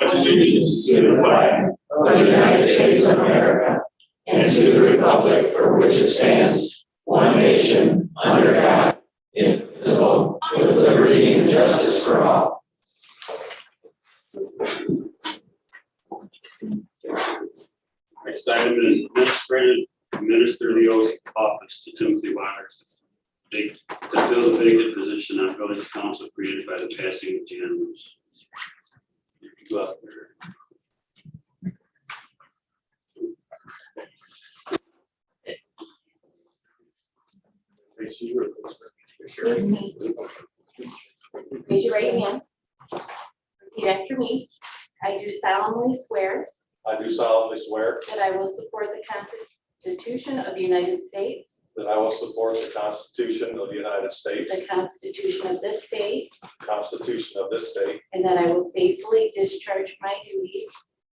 Allegiance to the flag of the United States of America and to the republic for which it stands, one nation, under God, indivisible, with liberty and justice for all. Next item is administer the oath of office to Timothy Waters to fill the vacant position on village council created by the passing of the rules. Go out there. Raise your right hand. Repeat after me. I do solemnly swear I do solemnly swear that I will support the Constitution of the United States, that I will support the Constitution of the United States, the Constitution of this state, the Constitution of this state, and that I will faithfully discharge my duties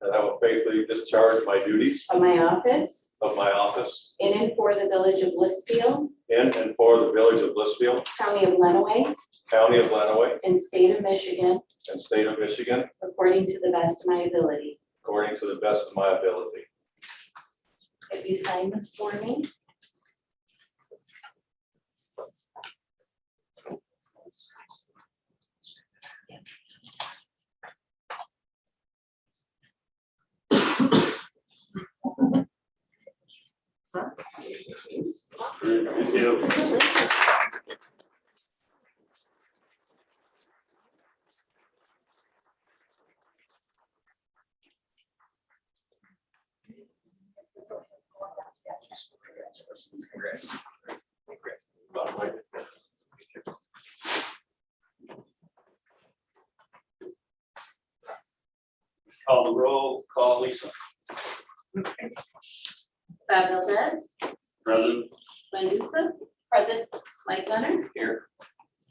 that I will faithfully discharge my duties of my office of my office in and for the village of Blissfield, in and for the village of Blissfield, county of Lenawee, county of Lenawee, and state of Michigan, and state of Michigan, according to the best of my ability. according to the best of my ability. If you sign this for me. Thank you. Call the roll, call Lisa. Bob Valdez, Present. Medusa, present. Mike Leonard, Here.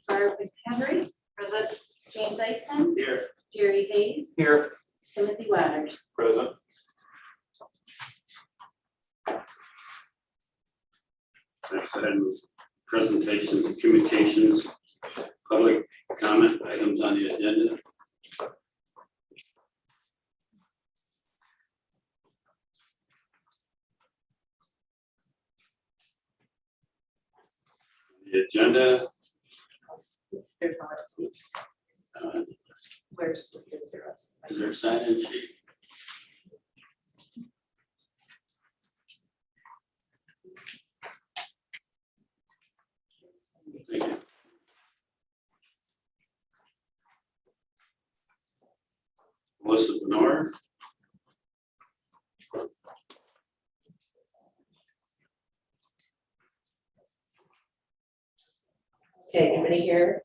Barb Henry, present. James Dyson, Here. Jerry Hayes, Here. Timothy Waters. Present. Next item is presentations and communications, public comment items on the agenda. The agenda, There's no one to speak. uh, Where's is there us? is there a sign-in sheet? Thank you. Melissa Bernard. Okay, everybody here?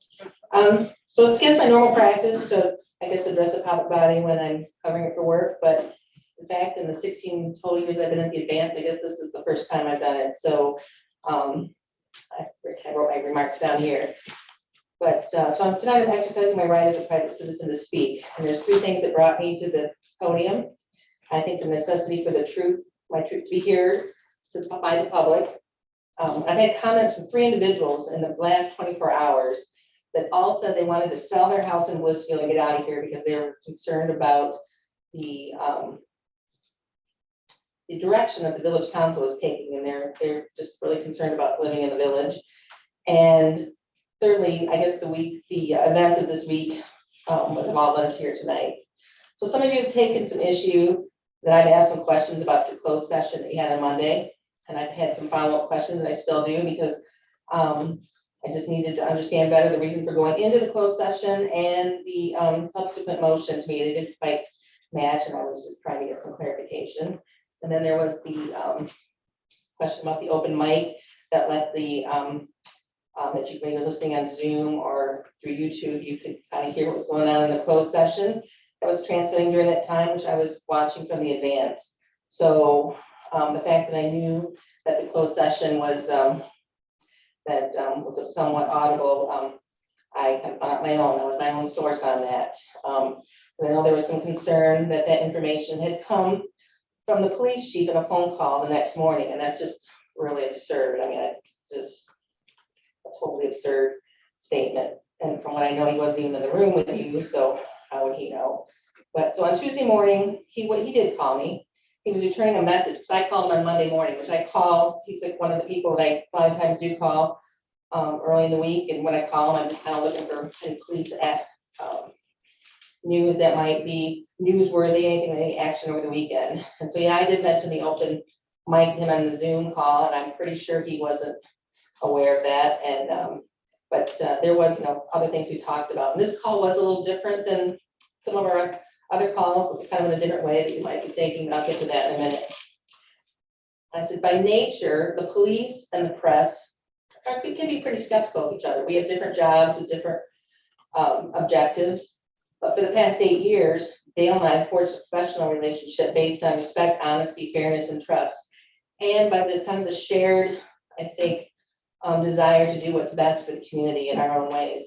So it's against my normal practice to, I guess, address a public body when I'm covering it for work, but in fact, in the 16 total years I've been at the advance, I guess this is the first time I've done it, so I wrote my remarks down here. But so tonight I'm exercising my right as a private citizen to speak, and there's three things that brought me to the podium. I think the necessity for my truth to be heard by the public. I've had comments from 3 individuals in the last 24 hours that all said they wanted to sell their house in Blissfield and get out of here because they were concerned about the direction that the village council is taking, and they're just really concerned about living in the village. And thirdly, I guess the events of this week would have all led us here tonight. So some of you have taken some issue that I've asked some questions about the closed session that you had on Monday. And I've had some follow-up questions, and I still do, because I just needed to understand better the reason for going into the closed session and the subsequent motion to me. They didn't quite match, and I was just trying to get some clarification. And then there was the question about the open mic. that let that you, when you're listening on Zoom or through YouTube, you could kind of hear what's going on in the closed session. That was transmitting during that time, which I was watching from the advance. So the fact that I knew that the closed session was was somewhat audible, I kind of found out my own. I was my own source on that. I know there was some concern that that information had come from the police chief in a phone call the next morning, and that's just really absurd. I mean, it's just a totally absurd statement. And from what I know, he wasn't even in the room with you, so how would he know? But so on Tuesday morning, he did call me. He was returning a message, because I called him on Monday morning, which I call, he's like one of the people that I a lot of times do call early in the week. And when I call him, I'm just kind of looking for any police news that might be newsworthy, anything, any action over the weekend. And so, yeah, I did mention the open mic him on the Zoom call, and I'm pretty sure he wasn't aware of that. And but there was other things we talked about. And this call was a little different than some of our other calls, but kind of in a different way that you might be thinking. I'll get to that in a minute. I said, by nature, the police and the press can be pretty skeptical of each other. We have different jobs with different objectives. But for the past 8 years, Dale and I have forged a professional relationship based on respect, honesty, fairness, and trust. And by the kind of the shared, I think, desire to do what's best for the community in our own ways.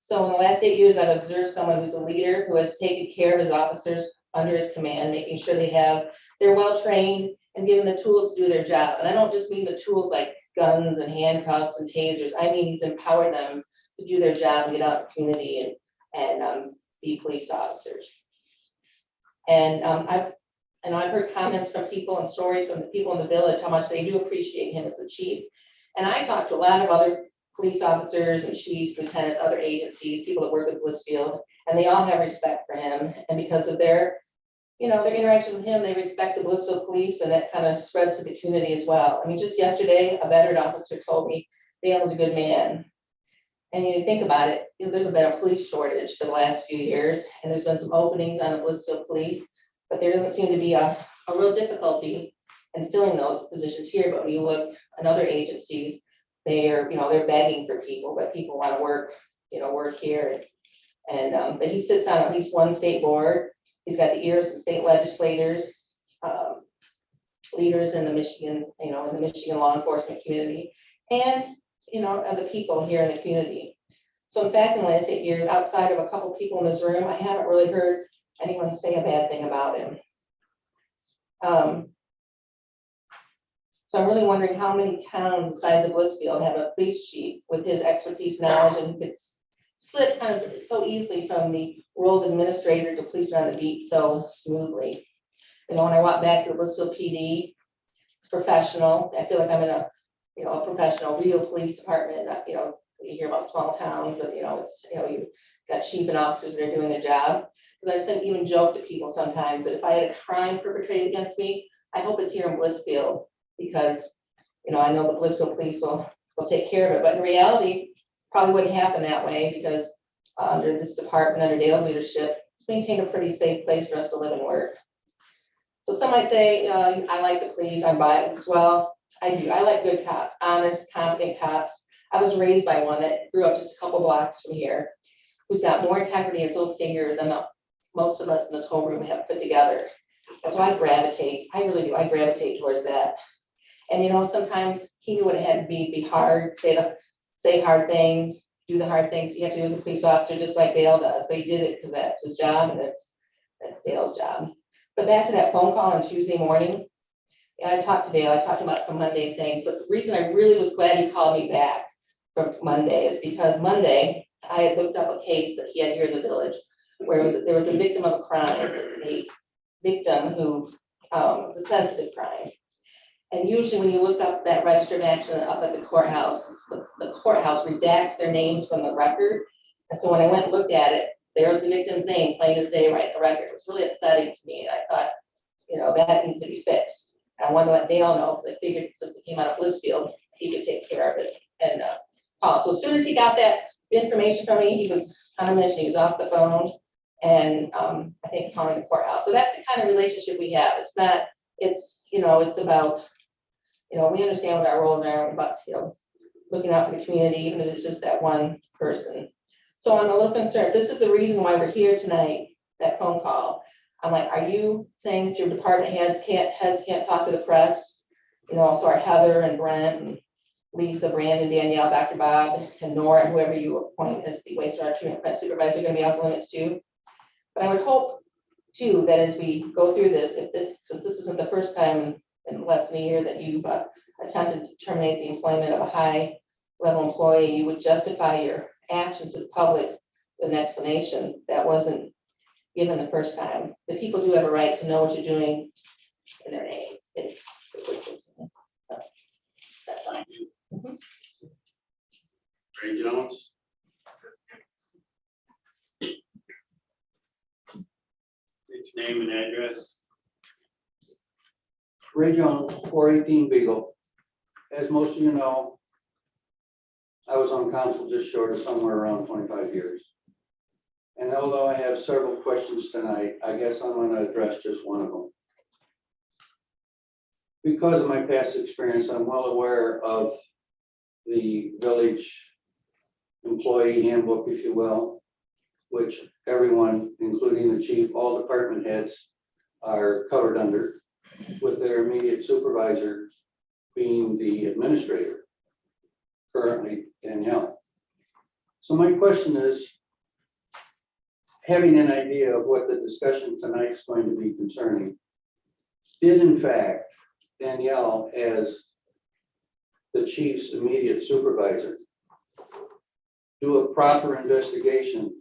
So in the last 8 years, I've observed someone who's a leader who has taken care of his officers under his command, making sure they're well trained and given the tools to do their job. And I don't just mean the tools like guns and handcuffs and tasers. I mean, he's empowered them to do their job and get out in the community and be police officers. And I've heard comments from people and stories from the people in the village, how much they do appreciate him as the chief. And I talked to a lot of other police officers and chiefs, lieutenants, other agencies, people that work with Blissfield, and they all have respect for him. And because of their interaction with him, they respect the Blissfield police, and that kind of spreads to the community as well. I mean, just yesterday, a veteran officer told me Dale was a good man. And you think about it, there's been a police shortage for the last few years, and there's been some openings on the Blissfield police, but there doesn't seem to be a real difficulty in filling those positions here. But when you look at other agencies, they're begging for people, but people want to work here. And but he sits on at least one state board. He's got the ears of state legislators, leaders in the Michigan, in the Michigan law enforcement community, and of the people here in the community. So in fact, in the last 8 years, outside of a couple people in this room, I haven't really heard anyone say a bad thing about him. So I'm really wondering how many towns the size of Blissfield have a police chief with his expertise, knowledge, and gets slip kind of so easily from the role of administrator to policeman on the beat so smoothly. When I walk back to the Blissfield PD, it's professional. I feel like I'm in a professional, real police department. You hear about small towns, but you've got chief and officers that are doing their job. Because I've even joked to people sometimes that if I had a crime perpetrated against me, I hope it's here in Blissfield, because I know the Blissfield police will take care of it. But in reality, probably wouldn't happen that way, because under this department, under Dale's leadership, it's maintained a pretty safe place for us to live and work. So some might say, I like the police, I'm biased. Well, I do. I like good cops, honest, competent cops. I was raised by one that grew up just a couple blocks from here, who's got more integrity in his little finger than most of us in this whole room have put together. That's why I really do. I gravitate towards that. And sometimes he knew what it had to be hard, say hard things, do the hard things you have to do as a police officer, just like Dale does. But he did it because that's his job, and that's Dale's job. But back to that phone call on Tuesday morning. I talked to Dale. I talked about some Monday things, but the reason I really was glad he called me back from Monday is because Monday I had looked up a case that he had here in the village where there was a victim of a crime, a victim who was a sensitive crime. And usually when you look up that register of action up at the courthouse, the courthouse redacts their names from the record. And so when I went and looked at it, there was the victim's name, plain as day, right in the record. It was really upsetting to me. And I thought, that needs to be fixed. And I wanted to let Dale know, because I figured since it came out of Blissfield, he could take care of it. And so as soon as he got that information from me, he was on a mission. He was off the phone, and I think calling the courthouse. So that's the kind of relationship we have. It's not, it's about we understand what our roles are about, looking out for the community, even if it's just that one person. So I'm a little concerned. This is the reason why we're here tonight, that phone call. I'm like, are you saying that your department heads can't talk to the press? So our Heather and Brent and Lisa, Brandon, Danielle, Dr. Bob, and Nora, and whoever you appoint as the wastewater treatment plant supervisor, are gonna be off limits too. But I would hope too, that as we go through this, since this isn't the first time in less than a year that you've attempted to terminate the employment of a high level employee, you would justify your actions to the public with an explanation that wasn't given the first time. The people do have a right to know what you're doing in their name. That's fine. Ray Jones. State your name and address. Ray Jones, 418 Beagle. As most of you know, I was on council just short of somewhere around 25 years. And although I have several questions tonight, I guess I'm going to address just one of them. Because of my past experience, I'm well aware of the village employee handbook, if you will, which everyone, including the chief, all department heads are covered under, with their immediate supervisor being the administrator, currently Danielle. So my question is, having an idea of what the discussion tonight is going to be concerning, did in fact Danielle, as the chief's immediate supervisor, do a proper investigation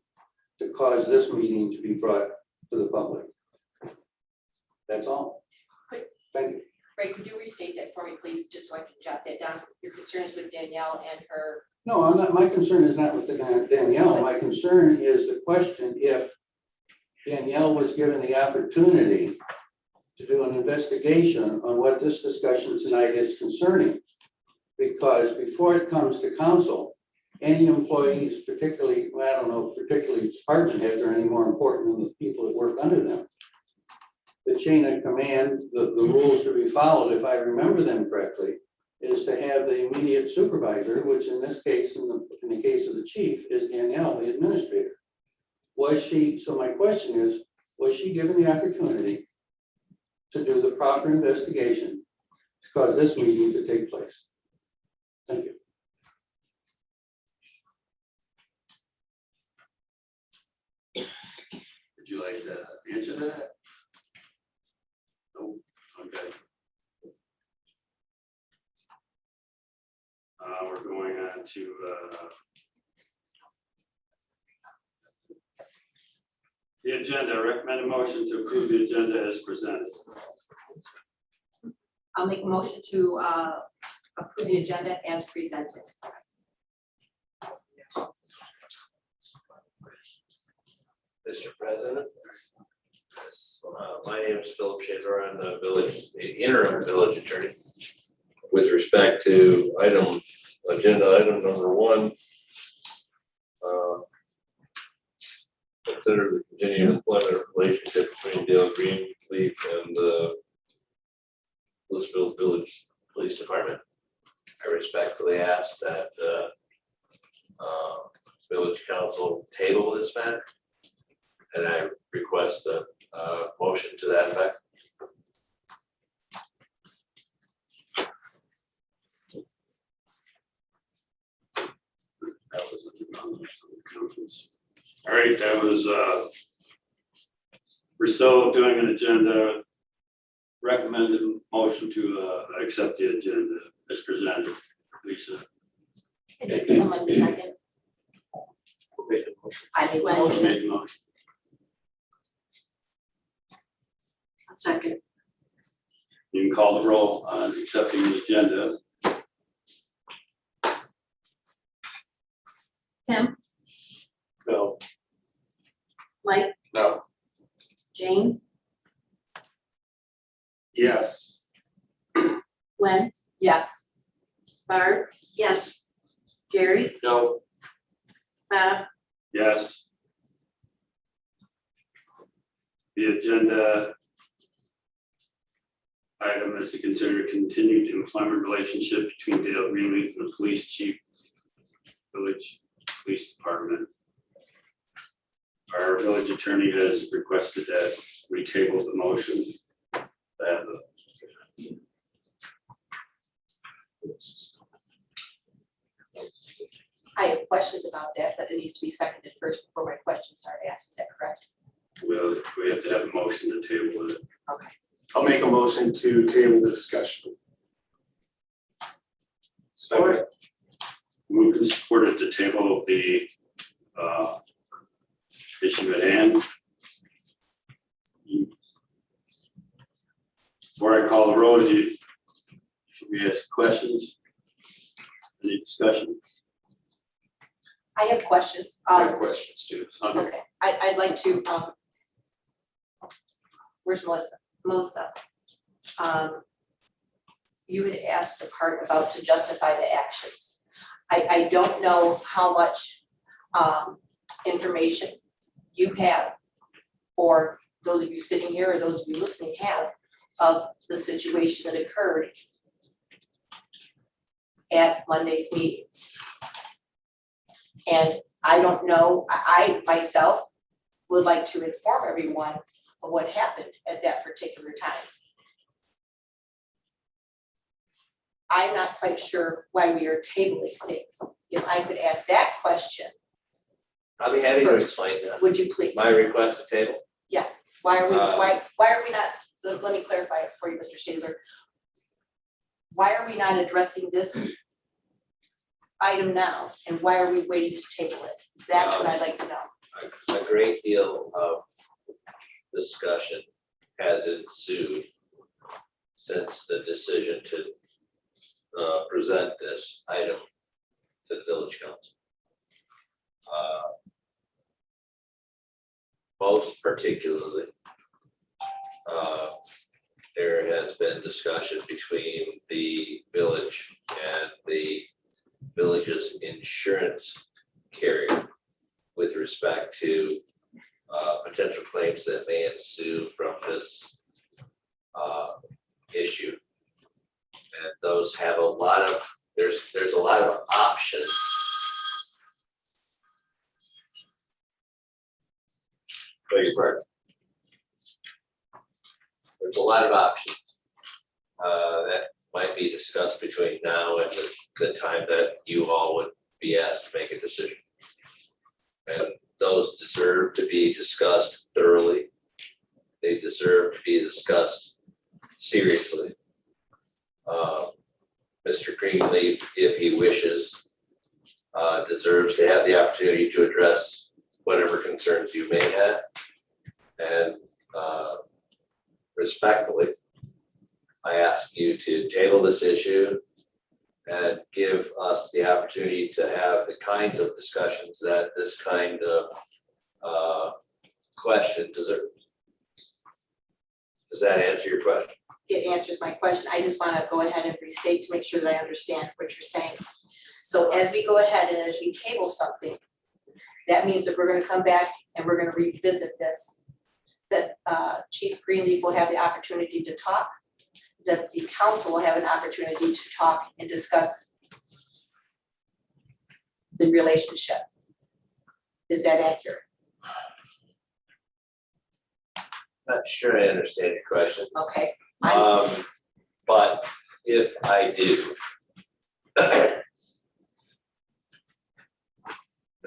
to cause this meeting to be brought to the public? That's all. Thank you. Ray, could you restate that for me, please, just so I can jot that down? Your concerns with Danielle and her. No, I'm not. My concern is not with the Danielle. My concern is the question if Danielle was given the opportunity to do an investigation on what this discussion tonight is concerning. Because before it comes to council, any employees, particularly, well, I don't know, particularly department heads, are any more important than the people that work under them. The chain of command, the rules to be followed, if I remember them correctly, is to have the immediate supervisor, which in this case, in the case of the chief, is Danielle, the administrator. Was she, so my question is, was she given the opportunity to do the proper investigation to cause this meeting to take place? Thank you. Would you like to answer that? No, okay. We're going on to the agenda. Recommend a motion to approve the agenda as presented. I'll make a motion to approve the agenda as presented. Mr. President, my name is Philip Shaver. I'm the interim village attorney. With respect to agenda item number 1, consider the continuing employment relationship between Dale Greenleaf and the Blissfield Village Police Department. I respectfully ask that village council table this matter, and I request a motion to that effect. That was all right. That was we're still doing an agenda. Recommended motion to accept the agenda as presented. Lisa. I need someone to second. I make a Lisa motion. made the motion. A second. You can call the roll on accepting the agenda. Tim, No. Mike, No. James, Yes. Gwen, Yes. Barb, Yes. Jerry, No. Bob, Yes. The agenda item is to consider continued employment relationship between Dale Greenleaf and the police chief, village police department. Our village attorney has requested that we table the motion. That I have questions about that, but it needs to be seconded first before my questions are asked. Is that correct? we have to have a motion to table it. Okay. I'll make a motion to table the discussion. Second. Moved and supported to table the issue at hand. Before I call the roll, should we ask questions? Any discussion? I have questions. I have questions too. Okay, I'd like to, where's Melissa? Melissa. You had asked the part about to justify the actions. I don't know how much information you have, or those of you sitting here or those of you listening have, of the situation that occurred at Monday's meeting. And I don't know, I myself would like to inform everyone of what happened at that particular time. I'm not quite sure why we are tabling things. If I could ask that question, I'll be happy to explain that. would you please? My request to table, Yes, why are we not, let me clarify it for you, Mr. Shadler. Why are we not addressing this item now, and why are we waiting to table it? That's what I'd like to know. a great deal of discussion has ensued since the decision to present this item to the village council. Most particularly, there has been discussion between the village and the village's insurance carrier with respect to potential claims that may ensue from this issue. And those have a lot of, there's a lot of options. Beg your pardon. There's a lot of options that might be discussed between now and the time that you all would be asked to make a decision. And those deserve to be discussed thoroughly. They deserve to be discussed seriously. Mr. Greenleaf, if he wishes, deserves to have the opportunity to address whatever concerns you may have. And respectfully, I ask you to table this issue and give us the opportunity to have the kinds of discussions that this kind of question deserves. Does that answer your question? It answers my question. I just want to go ahead and restate to make sure that I understand what you're saying. So as we go ahead and as we table something, that means that we're going to come back and we're going to revisit this. That Chief Greenleaf will have the opportunity to talk, that the council will have an opportunity to talk and discuss the relationship. Is that accurate? Not sure I understand your question. Okay. But if I do, the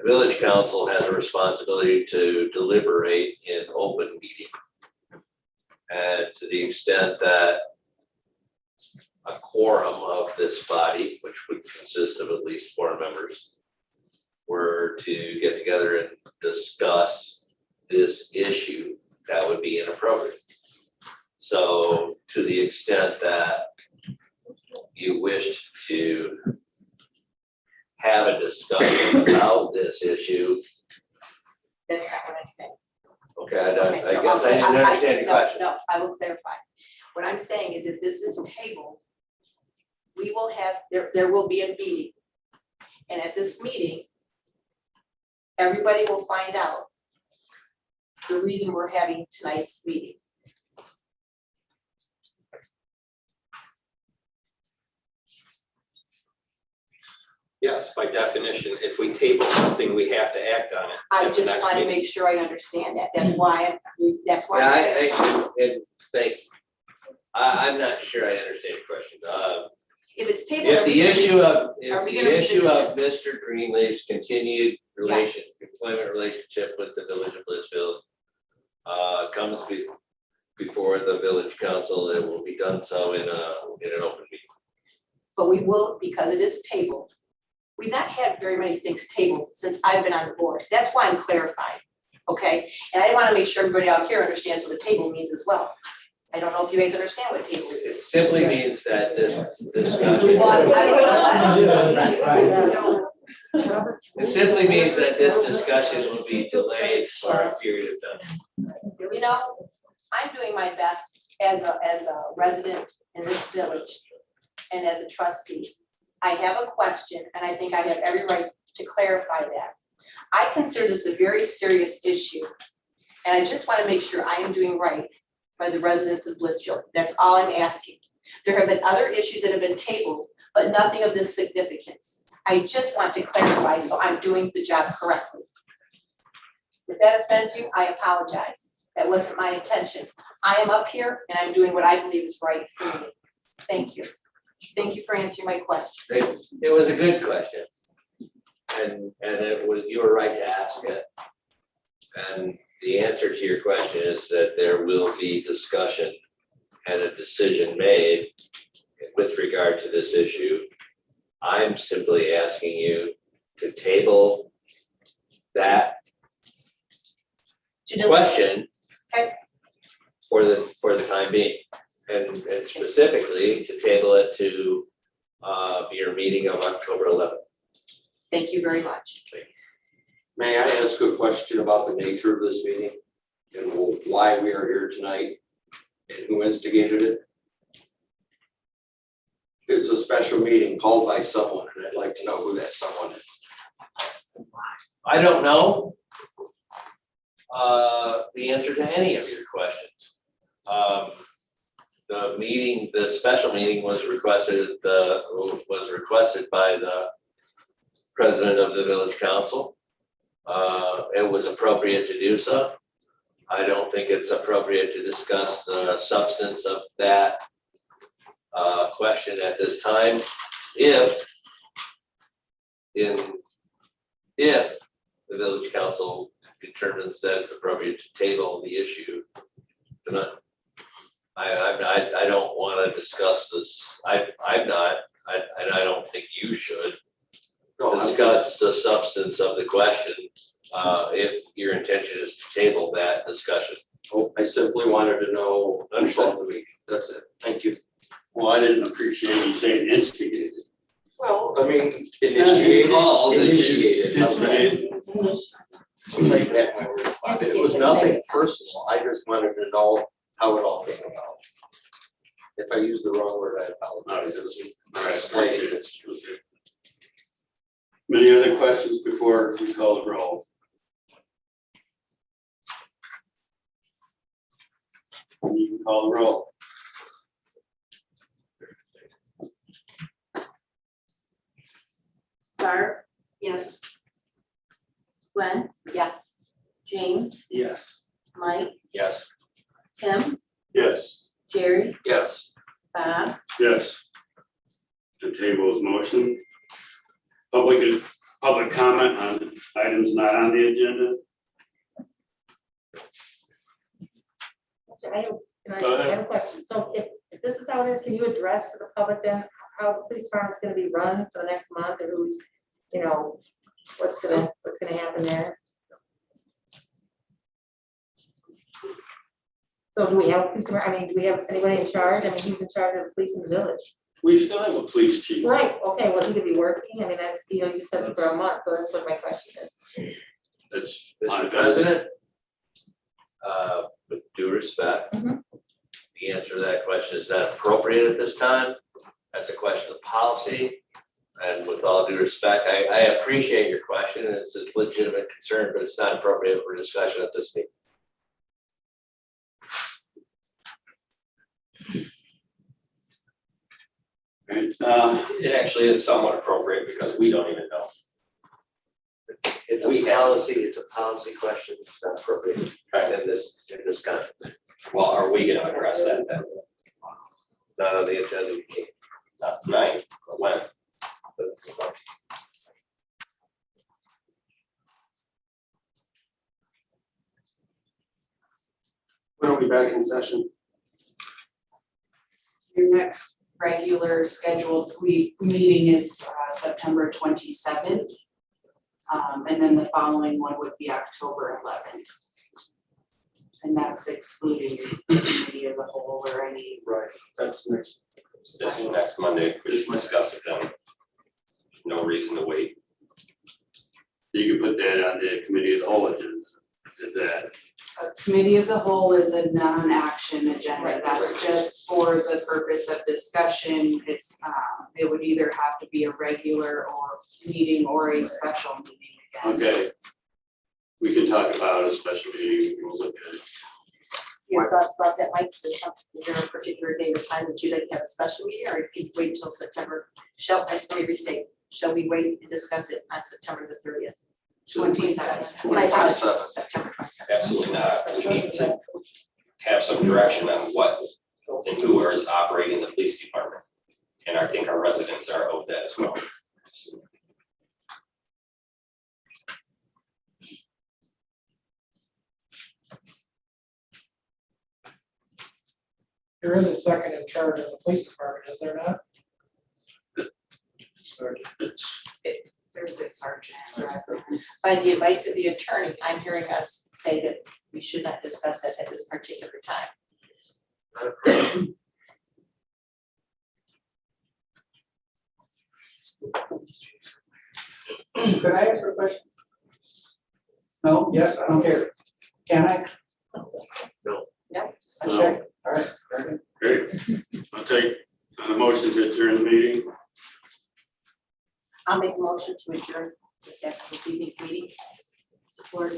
village council has a responsibility to deliberate in open meeting. And to the extent that a quorum of this body, which would consist of at least 4 members, were to get together and discuss this issue, that would be inappropriate. So to the extent that you wished to have a discussion about this issue, That's not what I'm saying. okay, I Okay, guess I didn't understand your question. No, I will clarify. What I'm saying is if this is tabled, we will have, there will be a meeting. And at this meeting, everybody will find out the reason we're having tonight's meeting. Yes, by definition, if we table something, we have to act on it. I at the just next want to meeting. make sure I understand that. That's why, that's why. And thank you. I'm not sure I understand your question. If it's tabled. If the issue of, Are if we the gonna issue of revisit Mr. Greenleaf's continued employment relationship with the village of Blissfield comes before the village council, it will be done so in an open meeting. But we will, because it is tabled. We've not had very many things tabled since I've been on the board. That's why I'm clarifying, okay? And I want to make sure everybody out here understands what the table means as well. I don't know if you guys understand what table is. It simply means that this discussion. Well, I don't know. It simply means that this discussion will be delayed for a period of time. You know, I'm doing my best as a resident in this village and as a trustee. I have a question, and I think I have every right to clarify that. I consider this a very serious issue, and I just want to make sure I am doing right by the residents of Blissfield. That's all I'm asking. There have been other issues that have been tabled, but nothing of this significance. I just want to clarify, so I'm doing the job correctly. If that offends you, I apologize. That wasn't my intention. I am up here and I'm doing what I believe is right for me. Thank you. Thank you for answering my question. It was a good question. And it was, you were right to ask it. And the answer to your question is that there will be discussion and a decision made with regard to this issue. I'm simply asking you to table that question Okay. for the time being, and specifically to table it to your meeting of October 11th. Thank you very much. May I ask a question about the nature of this meeting and why we are here tonight and who instigated it? It's a special meeting called by someone, and I'd like to know who that someone is. I don't know the answer to any of your questions. The special meeting was requested by the president of the village council. It was appropriate to do so. I don't think it's appropriate to discuss the substance of that question at this time. If the village council determines that it's appropriate to table the issue, then I don't want to discuss this. I'm not, and I don't think you should discuss the substance of the question if your intention is to table that discussion. Oh, I simply wanted to know who called the meeting. That's it. Thank you. Well, I didn't appreciate you saying instigated. Well, I mean, initiated. Instigated. Take back my response. It was nothing personal. I just wanted to know how it all came about. If I used the wrong word, I apologize. It was slight. Many other questions before we call the roll? You can call the roll. Barb, Yes. Gwen, Yes. James, Yes. Mike, Yes. Tim, Yes. Jerry, Yes. Bob, Yes. The table is motion. Public comment on items not on the agenda. Go ahead. I have a question. So if this is how it is, can you address to the public then how the police department's gonna be run for the next month, or who's, you know, what's gonna happen there? So do we have, do we have anybody in charge? I mean, who's in charge of the police in the village? We still have a police chief. Right, okay, well, he could be working. I mean, that's, you know, you said it for a month, so that's what my question is. That's Mr. President, with due respect, Mhm. the answer to that question is not appropriate at this time. That's a question of policy. And with all due respect, I appreciate your question, and it's a legitimate concern, but it's not appropriate for discussion at this meeting. Right, It actually is somewhat appropriate because we don't even know. It's a policy question, it's not appropriate in this context. Well, are we gonna address that then? Not on the agenda, we can't. Not tonight, but when? When are we back in session? Your next regular scheduled meeting is September 27th. And then the following one would be October 11th. And that's excluding the committee of the whole or any. Right, that's next. This is next Monday, we just discuss it then. No reason to wait. You can put that on the committee of the whole agenda. Is that, A committee of the whole is a non-action agenda. Right. That's just for the purpose of discussion. It's, it would either have to be a regular or meeting or a special meeting again. okay. We can talk about a special meeting, we'll look at it. Your thoughts about that, Mike? Is there a particular day or time that you'd like to have a special meeting, or you can wait till September? Let me restate, shall we wait and discuss it on September the 30th? 27th. My apologies, September 27th. Absolutely not. We need to have some direction on what and who is operating the police department. And I think our residents are owed that as well. There is a second in charge of the police department, is there not? There's a sergeant. By the advice of the attorney, I'm hearing us say that we should not discuss it at this particular time. Could I ask a question? No, yes, I don't care. Can I? No, No. All right, very good. Great. I'll take a motion to adjourn the meeting. I'll make a motion to adjourn this evening's meeting. Support.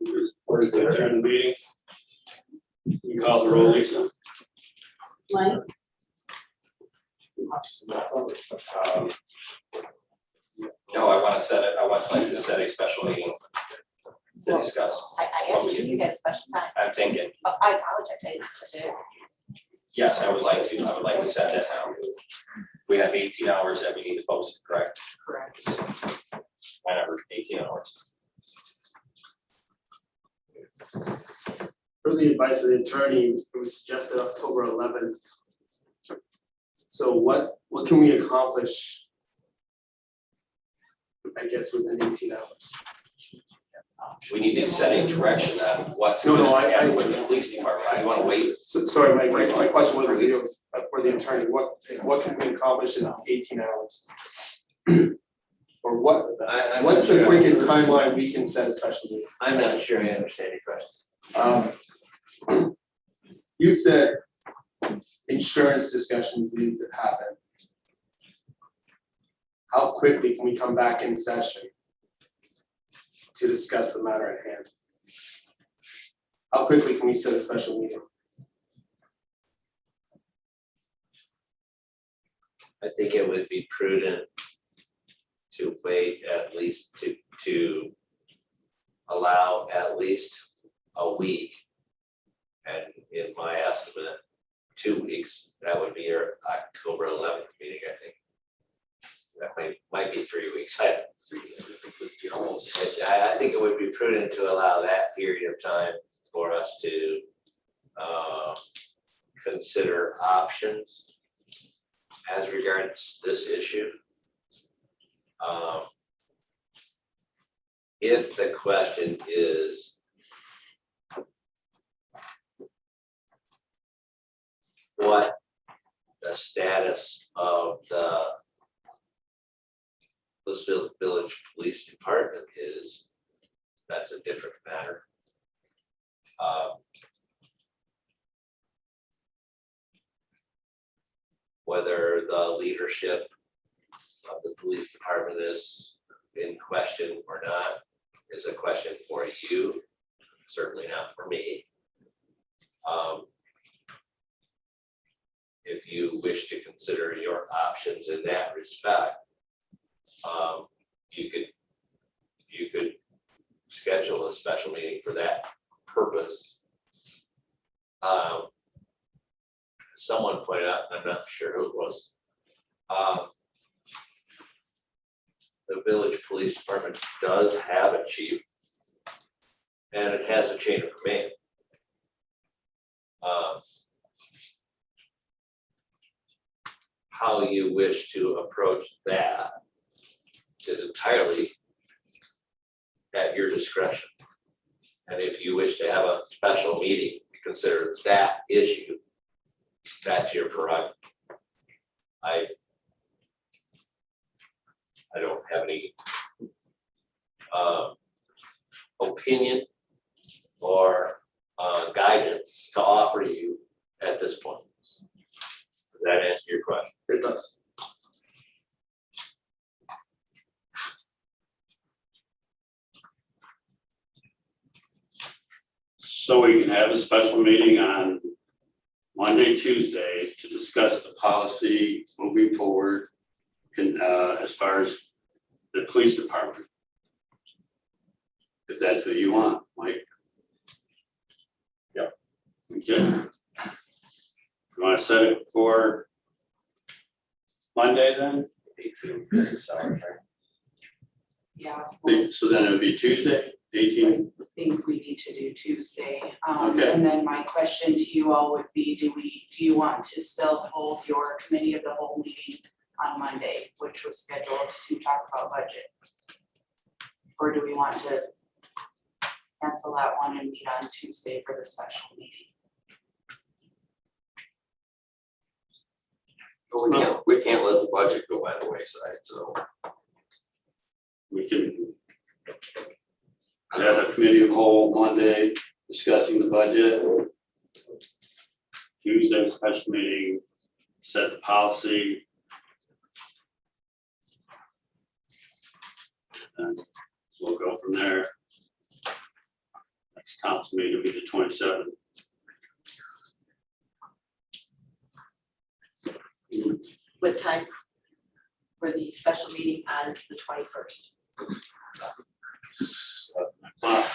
To adjourn the meeting. You call the roll, Lisa. Mike, No, I want to set it, I want to set a special meeting to discuss. I asked you, you got a special time. I'm thinking, Oh, I apologize. I didn't. yes, I would like to set that now. We have 18 hours that we need to post, correct? Correct. Whenever, 18 hours. For the advice of the attorney, it was suggested October 11th. So what can we accomplish? I guess within 18 hours. We need to set a direction on what's No, going no, to I- happen with the police department. I want to wait. So, sorry, my question was for the attorney, what can we accomplish in 18 hours? Or what's the quickest timeline we can set a special meeting? I'm not sure I understand your question. You said insurance discussions need to happen. How quickly can we come back in session to discuss the matter at hand? How quickly can we set a special meeting? I think it would be prudent to wait at least to allow at least a week. And in my estimate, 2 weeks, that would be your October 11th meeting, I think. That might be 3 weeks. I think it would be prudent to allow that period of time for us to consider options as regards this issue. If the question is what the status of the Blissfield Village Police Department is, that's a different matter. Whether the leadership of the police department is in question or not is a question for you, certainly not for me. if you wish to consider your options in that respect, you could schedule a special meeting for that purpose. Someone pointed out, and I'm not sure who it was, the village police department does have a chief, and it has a chain of command. How you wish to approach that is entirely at your discretion. And if you wish to have a special meeting to consider that issue, that's your prerogative. I don't have any opinion or guidance to offer you at this point. Does that answer your question? It does. So we can have a special meeting on Monday, Tuesday to discuss the policy moving forward as far as the police department. If that's what you want, Mike. Yep. Okay. You want to set it for Monday then? Business hours, right? Yeah, So then it would be Tuesday, 18. I think we need to do Tuesday. Okay. And then my question to you all would be, do you want to still hold your committee of the whole meeting on Monday, which was scheduled to talk about budget? Or do we want to cancel that one and meet on Tuesday for the special meeting? We can't let the budget go by the wayside, so. We can have a committee of whole Monday discussing the budget. Tuesday, special meeting, set the policy. And we'll go from there. Next council meeting will be the 27th. What time for the special meeting on the 21st? 7 o'clock.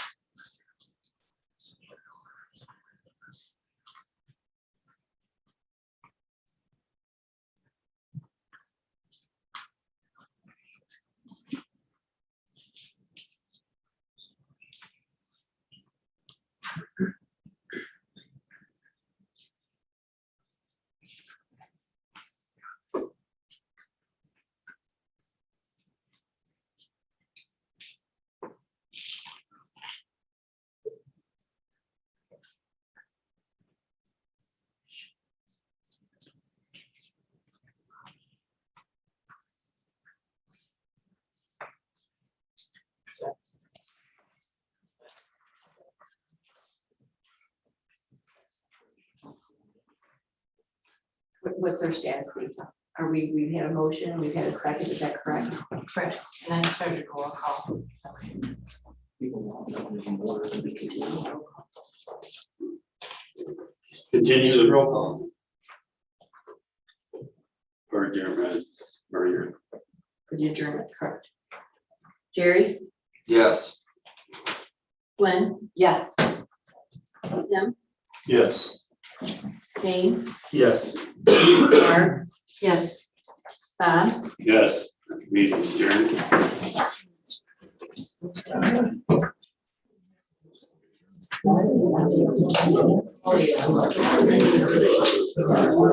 What's our stance, Lisa? We've had a motion, we've had a second, is that correct? Correct. And then start to roll call. Continue the roll call. For adjournment, for your. For the adjournment, correct. Jerry? Yes. Glenn, Yes. Tim, Yes. James, Yes. Barb. Yes. Bob. Yes, meeting adjourned. Oh, yeah.